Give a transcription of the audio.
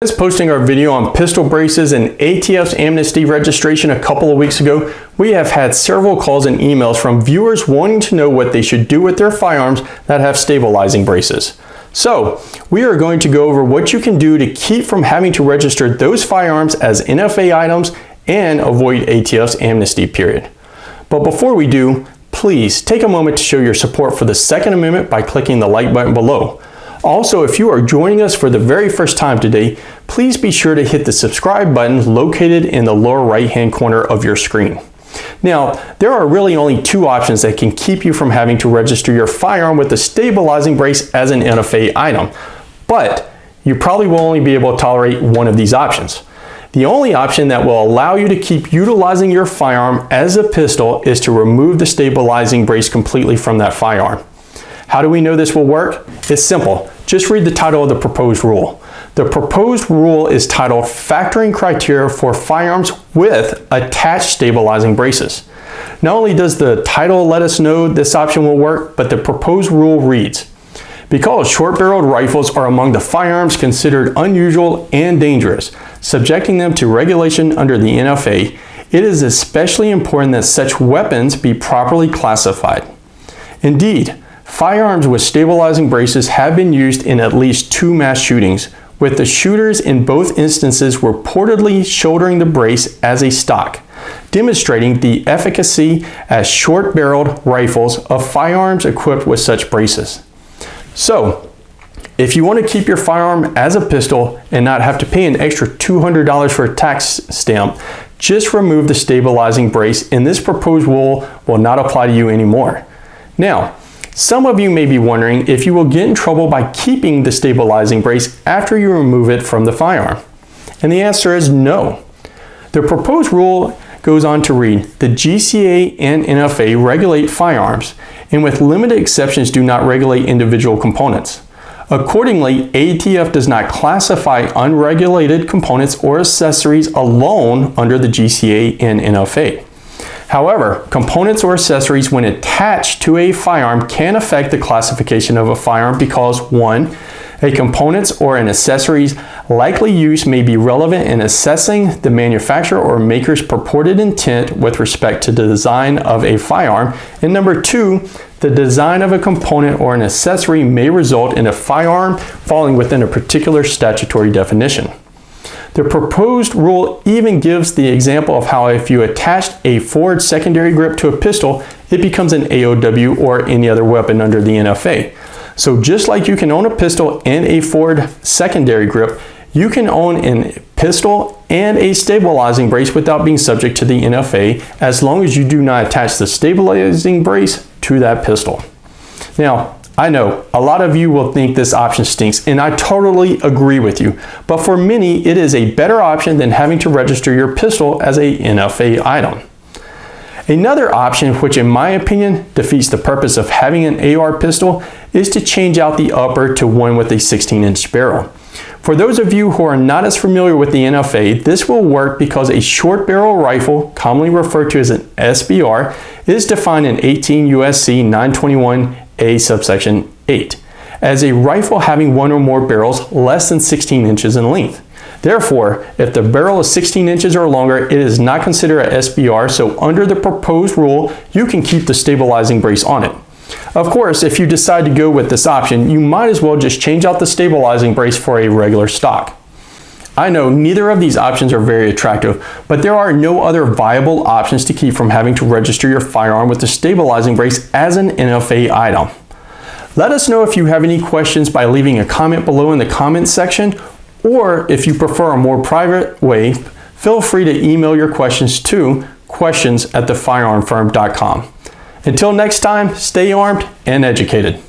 Since posting our video on pistol braces and ATF's Amnesty registration a couple of weeks ago, we have had several calls and emails from viewers wanting to know what they should do with their firearms that have stabilizing braces. So, we are going to go over what you can do to keep from having to register those firearms as NFA items and avoid ATF's amnesty period. But before we do, please take a moment to show your support for the Second Amendment by clicking the like button below. Also, if you are joining us for the very first time today, please be sure to hit the subscribe button located in the lower right-hand corner of your screen. Now, there are really only two options that can keep you from having to register your firearm with a stabilizing brace as an NFA item, but you probably will only be able to tolerate one of these options. The only option that will allow you to keep utilizing your firearm as a pistol is to remove the stabilizing brace completely from that firearm. How do we know this will work? It's simple. Just read the title of the proposed rule. The proposed rule is titled Factoring Criteria for Firearms with Attached Stabilizing Braces. Not only does the title let us know this option will work, but the proposed rule reads, because short-barreled rifles are among the firearms considered unusual and dangerous, subjecting them to regulation under the NFA, it is especially important that such weapons be properly classified. Indeed, firearms with stabilizing braces have been used in at least 2 mass shootings, with the shooters in both instances reportedly shouldering the brace as a stock, demonstrating the efficacy as short-barreled rifles of firearms equipped with such braces. So, if you want to keep your firearm as a pistol and not have to pay an extra $200 for a tax stamp, just remove the stabilizing brace and this proposed rule will not apply to you anymore. Now, some of you may be wondering if you will get in trouble by keeping the stabilizing brace after you remove it from the firearm. And the answer is no. The proposed rule goes on to read, the GCA and NFA regulate firearms, and with limited exceptions do not regulate individual components. Accordingly, ATF does not classify unregulated components or accessories alone under the GCA and NFA. However, components or accessories when attached to a firearm can affect the classification of a firearm because 1. A component's or an accessory's likely use may be relevant in assessing the manufacturer or maker's purported intent with respect to the design of a firearm, and number 2, the design of a component or an accessory may result in a firearm falling within a particular statutory definition. The proposed rule even gives the example of how if you attached a forward secondary grip to a pistol, it becomes an AOW or any other weapon under the NFA. So just like you can own a pistol and a forward secondary grip, you can own a pistol and a stabilizing brace without being subject to the NFA as long as you do not attach the stabilizing brace to that pistol. Now, I know a lot of you will think this option stinks, and I totally agree with you, but for many it is a better option than having to register your pistol as a NFA item. Another option, which in my opinion defeats the purpose of having an AR pistol, is to change out the upper to one with a 16-inch barrel. For those of you who are not as familiar with the NFA, this will work because a short barrel rifle, commonly referred to as an SBR, is defined in 18 U.S.C. 921A subsection 8 as a rifle having one or more barrels less than 16 inches in length. Therefore, if the barrel is 16 inches or longer, it is not considered a SBR, so under the proposed rule, you can keep the stabilizing brace on it. Of course, if you decide to go with this option, you might as well just change out the stabilizing brace for a regular stock. I know neither of these options are very attractive, but there are no other viable options to keep from having to register your firearm with the stabilizing brace as an NFA item. Let us know if you have any questions by leaving a comment below in the comments section, or if you prefer a more private way, feel free to email your questions to questions@thefirearmfirm.com. Until next time, stay armed and educated.